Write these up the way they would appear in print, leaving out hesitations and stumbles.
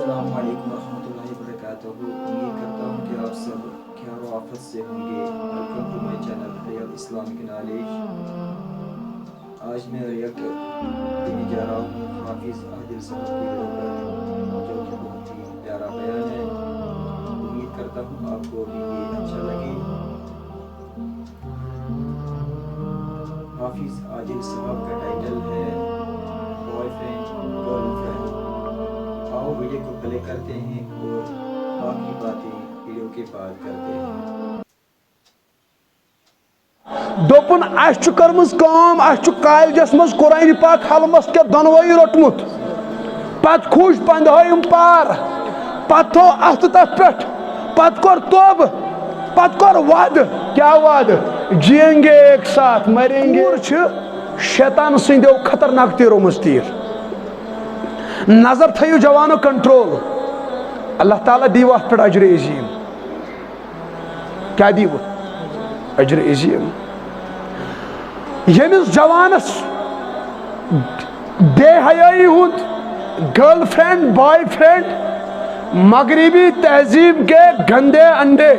السلام علیکم ورحمۃ اللہ وبرکاتہ۔ امید کرتا ہوں کہ آپ سب خیر و آفت سے ہوں گے۔ Welcome to my channel real Islamic knowledge. آج میں ریئیکٹ دینے جا رہا ہوں حافظ عادل صاحب کی ویڈیو پر، جو کہ بہت ہی پیارا بیان ہے۔ امید کرتا ہوں آپ کو بھی یہ اچھا لگے۔ حافظ عادل صاحب کا ٹائٹل ہے بوائے فرینڈ گرل فرینڈ۔ آؤ ویڈیو کو پلے کرتے ہیں اور باقی باتیں ویڈیو کے بعد کرتے ہیں۔ دوپن اس کرمز کام، اس کالجس مز قرآن پاک حلمس کے دنوئی روٹمت، پت کھوج پندہم پار، پت تھو اتھ تک پہ، پت کور توب، پت کور ود، کیا ود؟ جیئیں گے ایک ساتھ مریں گے۔ شیطان سندیو خطرناک تیرو مز تیر۔ نظر تھیو جوانو کنٹرول، اللہ تعالیٰ دیو ات پہ اجر عظیم۔ کیا دیو؟ اجر عظیم۔ یمس جوانس بے حیائی ہند گرل فرینڈ بوائے فرینڈ مغربی تہذیب کے گندے انڈے،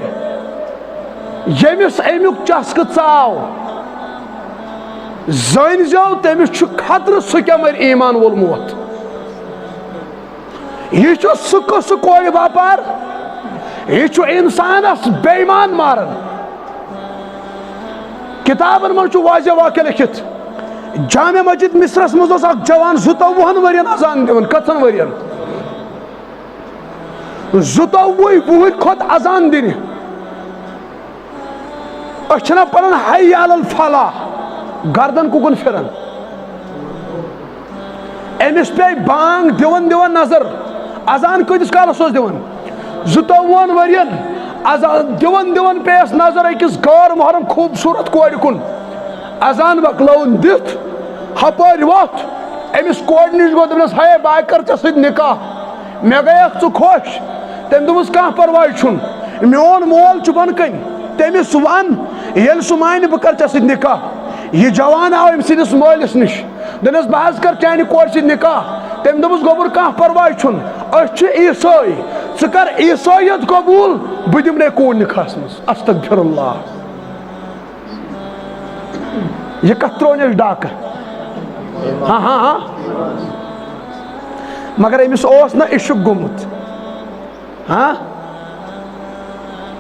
یمس امیک چسک ژاو، زن زو تمس خطر سہ کیا مر ایمان وول موت۔ یہ سہ کور باپار، یہ انسانس بے ایمان مارن۔ کتابن من واضح واقع لکھت، جامع مسجد مصرس مز اخ جوان 27 ورین اذان دِوان۔ کتن ورین؟ 27 وہر کھت اذان دن۔ اچھنا پڑھن حی علی الفلاح، گردن ککن پھرن۔ امس پہ بانگ دِوان نظر، اذان کتس کالس دِوان؟ 27 ورین اذان دِوان پیس نظر اکس غور محرم خوبصورت کور کن۔ اذان مکلون دِتھ ہپٲرۍ ووتھ امس کور نش گوٚو، دوٚپنس ہے بہٕ کر ژےٚ سۭتۍ نکاح، مےٚ گٔیکھ ژٕ خۄش؟ تٔمۍ دوٚپُس کانٛہہ پرواے چھُنہٕ، میون مول چھُ بۄنہٕ کَنۍ، تٔمِس وَن ییٚلہِ سُہ مانہِ بہٕ کر ژےٚ سۭتۍ نکاح۔ یہ جوان آو أمۍ سٕنٛدِس مٲلِس نِش، دوٚپنس بہٕ حظ کر چانہِ کورِ سۭتۍ نکاح۔ تٔمۍ دوٚپُس گوٚبُر کانٛہہ پرواے چھُنہٕ، أسۍ چھِ عیٖسٲے، ژٕ کر عیٖسٲیت قبوٗل، بہٕ دِمنے کوٗر نکاحس منٛز۔ استغفر اللہ۔ یہ کتھ ترٛوون أسۍ ڈاکہٕ؟ ہاں مگر أمِس اوس نہ عشق گوٚمُت۔ ہاں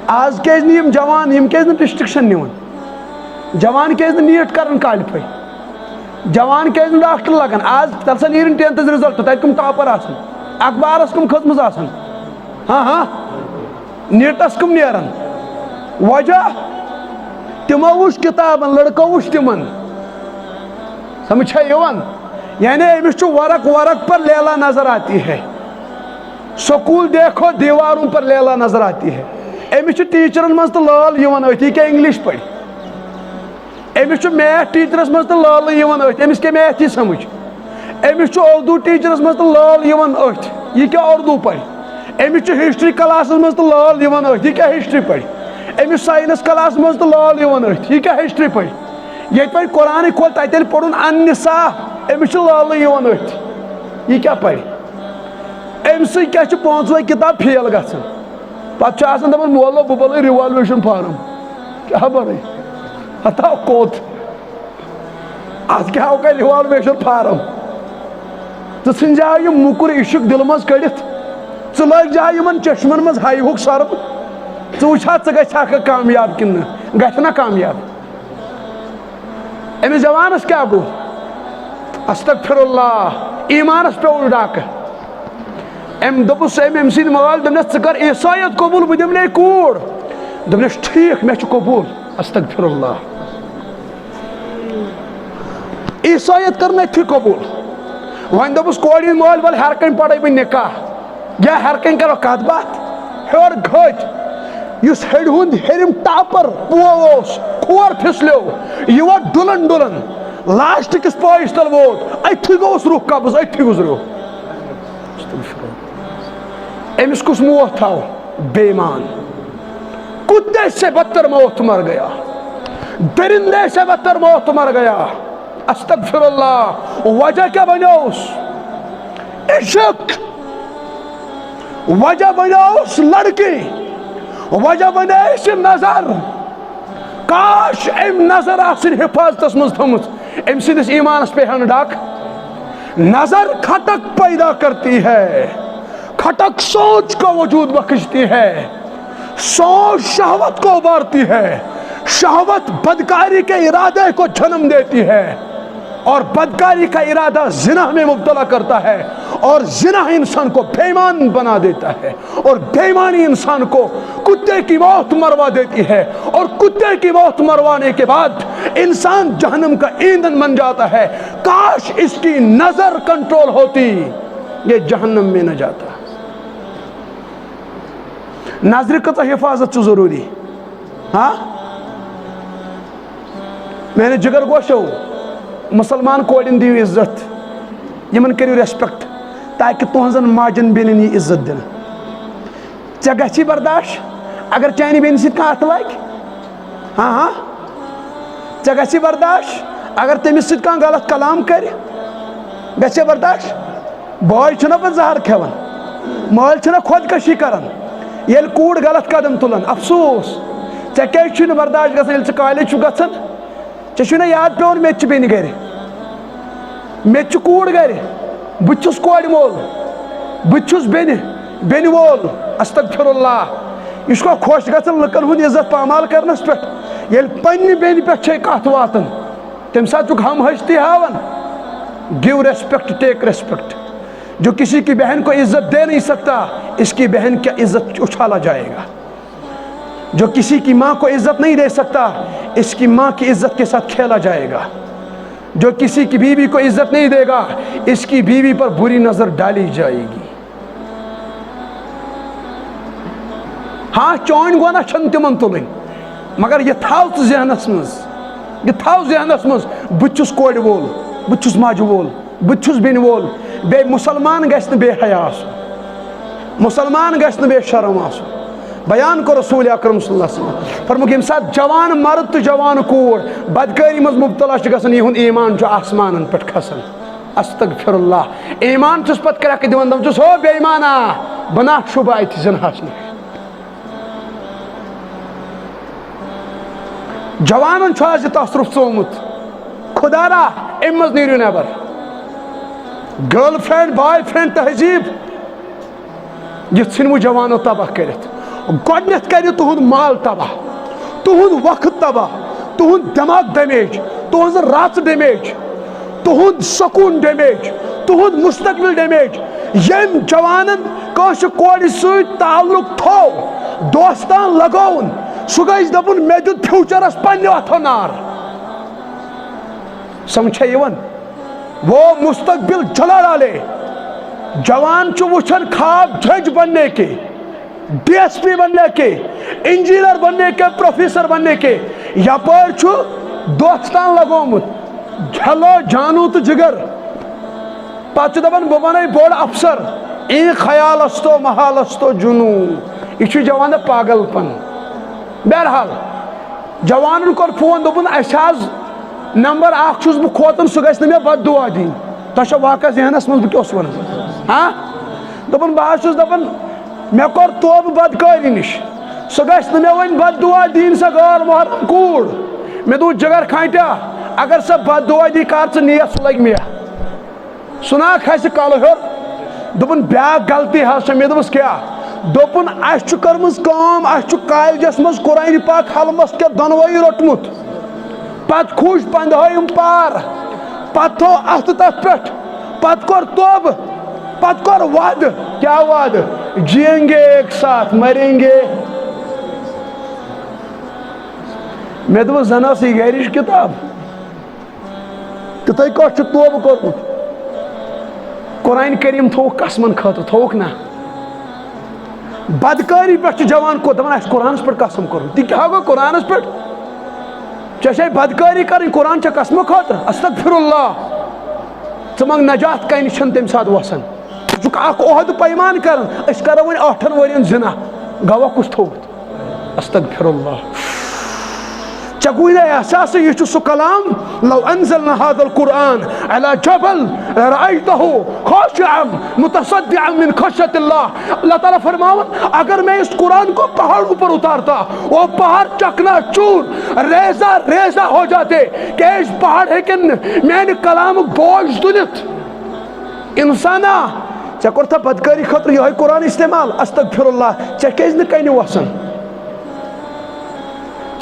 آز کیازِ نہٕ یِم جوان، یِم کیازِ نہٕ ڈسٹرکشن نِوان؟ جوان کیازِ نہٕ نیٹ کران کالفاے؟ جوان کیازِ نہٕ ڈاکٹر لگان؟ آز تل سا نیرن 10th رِزلٹ، تتہِ کم ٹاپر آسان، اخبارس کم کھٔژمٕژ آسان؟ ہاں نیٹس کم نیران؟ وجہ تمو وٕچھ کتابن، لڑکو وٕچھ تمن۔ سمجھ چھا یوان؟ یعنی امس چھُ ورق پر لیلا نظر آتی ہے، سکول دیکھو دیواروں پر لیلا نظر آتی ہے۔ امس چھُ ٹیچرن منٛز تہِ لال یِوان أتھۍ، یہِ کیٛاہ انگلش پڑِ؟ أمس چھُ میتھ ٹیچرس منٛز تہِ لالہٕ یِوان أتھۍ، أمس کیٛاہ میتھ یی سمجھ؟ أمس چھُ اردو ٹیچرس منٛز تہِ لال یِوان أتھۍ، یہِ کیٛاہ اردو پرِ؟ أمس چھُ ہسٹری کلاسس منٛز تہِ لال یِوان أتھۍ، یہِ کیٛاہ ہسٹری پرِ؟ أمس ساینس کلاسس منٛز تہِ لال یِوان أتھۍ، یہِ کیٛاہ ہسٹری پرِ؟ ییٚتہِ پرِ قرآن کھول تتہِ ییٚلہِ پرُن النساء، أمس چھِ لالہٕ یِوان أتھۍ، یہِ کیٛاہ پرِ؟ أمۍ سۭتۍ کیٛاہ چھِ 5 کِتاب فیل گژھان؟ پتہٕ چھُ آسان دپان مولو بہٕ بنٲے رِوالویشن فارم۔ کیٛاہ بنٲے؟ ہتاو کوٚت؟ اتھ کیٛاہ آو رِوالویشن فارم؟ ژٕ ژھٕنزا یہِ مُکُر عشق دلہٕ منٛز کٔڑِتھ، ژٕ لٲگزا یِمن چشمن منٛز ہایہُک سرب، ژٕ وٕچھا ژٕ گژھکھا کامیاب کِنہٕ نہٕ؟ گژھِ نا کامیاب؟ أمِس جوانس کیٛاہ گوٚو؟ استغفر اللہ، ایمانس پیوٚو ڈاکہٕ۔ أمۍ دوٚپُس أمۍ سٕنٛدۍ مٲلۍ دوٚپنس ژٕ کر عیٖسٲیت قبوٗل، بہٕ دِمنے کوٗر۔ دوٚپنس ٹھیٖک، مےٚ چھُ قبوٗل۔ استغفر اللہ۔ عیٖسٲیت کٔر أتھی قبوٗل۔ وۄنۍ دوٚپُس کورِ ہِنٛدۍ مٲلۍ وَلہٕ ہٮ۪ر کَنۍ پَرے بہٕ نکاح، یا ہٮ۪ر کَنۍ کرو کتھ باتھ۔ ہیوٚر کھٔتۍ، یُس ہیٚرِ ہُنٛد ہیٚرِم ٹاپر پو اوس، کھور پھسلیو، یہِ ووت ڈُلن لاسٹ کِس پٲیِس تل ووت، أتھی گوٚوُس رُخ قبض، أتھی گُزریو۔ أمِس کُس موت تھاو؟ بے ایمان۔ کتے سے بدتر موت مر گیا، درندے سے بدتر موت مر گیا۔ استغفر اللہ۔ وجہ کیا بنیوس؟ عشق۔ وجہ بناؤس لڑکی وجہ بنائس نظر کاش ام نظر آسن حفاظت مز تھمت ام سندس ایمانس پہ ہن ڈاک نظر کھٹک پیدا کرتی ہے کھٹک سوچ کو وجود بخشتی ہے سوچ شہوت کو ابارتی ہے شہوت بدکاری کے ارادے کو جنم دیتی ہے اور بدکاری کا ارادہ زنا میں مبتلا کرتا ہے اور زنا انسان کو بے ایمان بنا دیتا ہے اور بے ایمانی انسان کو کتے کی موت مروا دیتی ہے اور کتے کی موت مروانے کے بعد انسان جہنم کا ایندھن بن جاتا ہے کاش اس کی نظر کنٹرول ہوتی یہ جہنم میں نہ جاتا نظر کا حفاظت ضروری ہاں میں نے جگر گوشو مسلمان کوڑن دیو عزت یمن کریو ریسپیکٹ تاکہ تہذن ماجن بینن یہ عزت دن ژے گژھی برداشت اگر چانہ بیٚنہِ سۭتۍ کانٛہہ اتھٕ لاگہِ ہاں ہاں ژے گژھی برداشت اگر تٔمِس سۭتۍ کانٛہہ غلط کلام کرِ گژھِ برداشت بوے چھُنہ پتہٕ زہر کھٮ۪وان مٲلۍ چھُنہ خودکشی کران ییٚلہِ کوٗر غلط قدم تُلان افسوس ژےٚ کیٛازِ چھُے نہٕ برداشت گژھان ییٚلہِ ژٕ کالیج چھُکھ گژھان ژےٚ چھُے نہ یاد پیوان مےٚ تہِ چھِ بیٚنہِ گرِ مےٚ تہِ چھُ کوٗر گرِ بہٕ تہِ چھُس کورِ مول بہٕ تہِ چھُس بیٚنہِ وول استغفر اللہ یہ چھُکھا خۄش گژھان لُکن ہُنٛد عزت پامال کرنس پٮ۪ٹھ ییٚلہِ پننہِ بیٚنہِ پٮ۪ٹھ چھے کتھ واتان تمہِ ساتہٕ چھُکھ ہم ہستی ہاوان گیو ریسپیکٹ ٹیک ریسپیکٹ جو کسی کی بہن کو عزت دے نہیں سکتا اس کی بہن کی عزت اچھالا جائے گا جو کسی کی ماں کو عزت نہیں دے سکتا اس کی ماں کی عزت کے ساتھ کھیلا جائے گا جو کسی کی بیوی کو عزت نہیں دے گا اس کی بیوی پر بری نظر ڈالی جائے گی ہاں چون گونا چھن تمن تلن مگر یہ تھاو تو ذہنس مز بہٕ چھُس کورِ وول بہٕ چھُس ماجہِ وول بہٕ چھُس بیٚنہِ وول بیٚیہِ مُسلمان گژھِ نہٕ بے حیا آسُن مُسلمان گژھِ نہٕ بے شرم آسُن بیان کو رسول اکرم صلی اللہ علیہ وسلم فرموک ییٚمہِ ساتہٕ جوان مرد تو جوان کوٗر بدکٲری منٛز مبتلا چھُ گژھان یِہُنٛد ایمان چھُ آسمانن پٮ۪ٹھ کھسان استغفر اللہ ایمان چھُس پتہٕ کرٛٮ۪کہٕ دِوان دپان چھُس ہو بے ایمانا بنا شُبہٕ اَتہِ زِنہَس نِش جوانن چھُ آز یہِ تصرُف ژومُت خُدا را اَمہِ منٛز نیٖرِو نٮ۪بر گرل فرینڈ بوائے فرینڈ تہذیب یہ ژھٕنوٕ جوانو تباہ کٔرِتھ گۄڈنٮ۪تھ کرِ تُہُنٛد مال تباہ تُہُنٛد وقت تباہ تُہُنٛد دٮ۪ماغ ڈیمیج تُہٕنٛز رژ ڈیمیج تُہُنٛد سکوٗن ڈیمیج تُہُنٛد مستقبل ڈیمیج ییٚمۍ جوانن کٲنٛسہِ کورِ سۭتۍ تعلق تھوٚو دوستان لگووُن سُہ گژھِ دپُن مےٚ دیُت فیوٗچرس پننیو اتھو نار سمجھ چھا یِوان وہ مستقبل جلا ڈالے جوان چھُ وٕچھان خواب جج بننے کے ڈی ایس پی بننے کے انجینئر بننے کے پروفیسر بننے کے یپٲرۍ چھُ دوستان لگومُت جھلو جانو تہٕ جگر پتہٕ چھُ دپان بہٕ بناے بوٚڑ افسر ای خیال استو محال استو جنوٗن یہِ چھُ جوان پاگل پن بہرحال جوانن کوٚر فون دوٚپُن اَسہِ حظ نمبر اکھ چھُس بہٕ کھوژان سُہ گژھِ نہٕ مےٚ بد دُعا دِنۍ تۄہہِ چھا واقعہ ذہنس منٛز بہٕ کیٛاہ اوسُس ونان ہاں دوٚپُن بہٕ حظ چھُس دپان مےٚ کوٚر توبہٕ بدکٲری نِش سُہ گژھِ نہٕ مےٚ وۄنۍ بد دُعا دِنۍ سۄ غٲر محرم کوٗر مےٚ دوٚپ جگر کھانٹیا اگر سۄ بد دُعا دی کر ژٕ نیت سُہ لگہِ مےٚ سُہ نا کھسہِ کلہٕ ہیوٚر دوٚپُن بیٛاکھ غلطی حظ چھےٚ مےٚ دوٚپُس کیٛاہ دوٚپُن اَسہِ چھُ کٔرمٕژ کٲم اَسہِ چھُ کالجس منٛز قرآنہِ پاک حلمس کیٛاہ دۄنوَے روٚٹمُت پتہٕ کھوٗج پنٛدہٲیِم پار پتہٕ تھوٚو اَتھٕ تتھ پٮ۪ٹھ پتہٕ کوٚر توبہٕ پتہٕ کوٚر وعدٕ کیٛاہ وعدٕ جیئیں گے ایک ساتھ مریں گے مےٚ دوٚپُس زن ٲس یہِ گرِچ کِتاب تِتھَے کٲٹھۍ چھُ توبہٕ کوٚرمُت قرآنہِ کریٖم تھوٚوُکھ قسمن خٲطرٕ تھوٚوُکھ نا بدکٲری پٮ۪ٹھ چھُ جوان کوٚر دپان اَسہِ قرآنس پٮ۪ٹھ قسم کوٚرمُت تہِ کیٛاہ گوٚو قرآنس پٮ۪ٹھ ژےٚ چھے بدکٲری کرٕنۍ قرآن چھےٚ قسمہٕ خٲطرٕ استغفر اللہ ژٕ منٛگ نجات کَنہِ چھَنہٕ تمہِ ساتہٕ وسان ژٕ چھُکھ اکھ عہدٕ پیمان کران أسۍ کرو وۄنۍ 8 ؤرین زِنا گواہ کُس تھوٚوُتھ استغفر اللہ چکوئی احساس یہ سو کلام لو انزلنا هذا القرآن على جبل رأيته خاشعا متصدعا من خشية الله. اللہ تعالیٰ فرماون اگر میں اس قرآن کو پہاڑوں پر اتارتا وہ پہاڑ چکنا چور ریزہ ریزہ ہو جاتے کہ اس پہاڑ ہے کہ میں نے کلام بوجھ دنت. انسانا ژےٚ کوٚرتھا بدکٲری خٲطرٕ یِہوٚے قرآن استعمال استغفر اللہ ژےٚ کیازِ نہٕ کنہِ وسان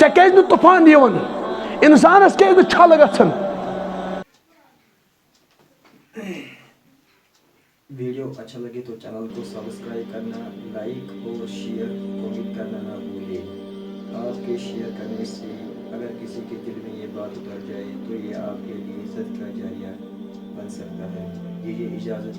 ژےٚ کیازِ نہٕ طوفان یِوان انسانس کیازِ نہٕ چھلہٕ گژھان. ویڈیو اچھا لگے تو چینل کو سبسکرائب کرنا لائک اور شیئر کمنٹ کرنا نہ بھولے. آپ کے شیئر کرنے سے اگر کسی کے دل میں یہ بات اتر جائے تو یہ آپ کے لیے صدقہ جاریہ بن سکتا ہے. یہ اجازت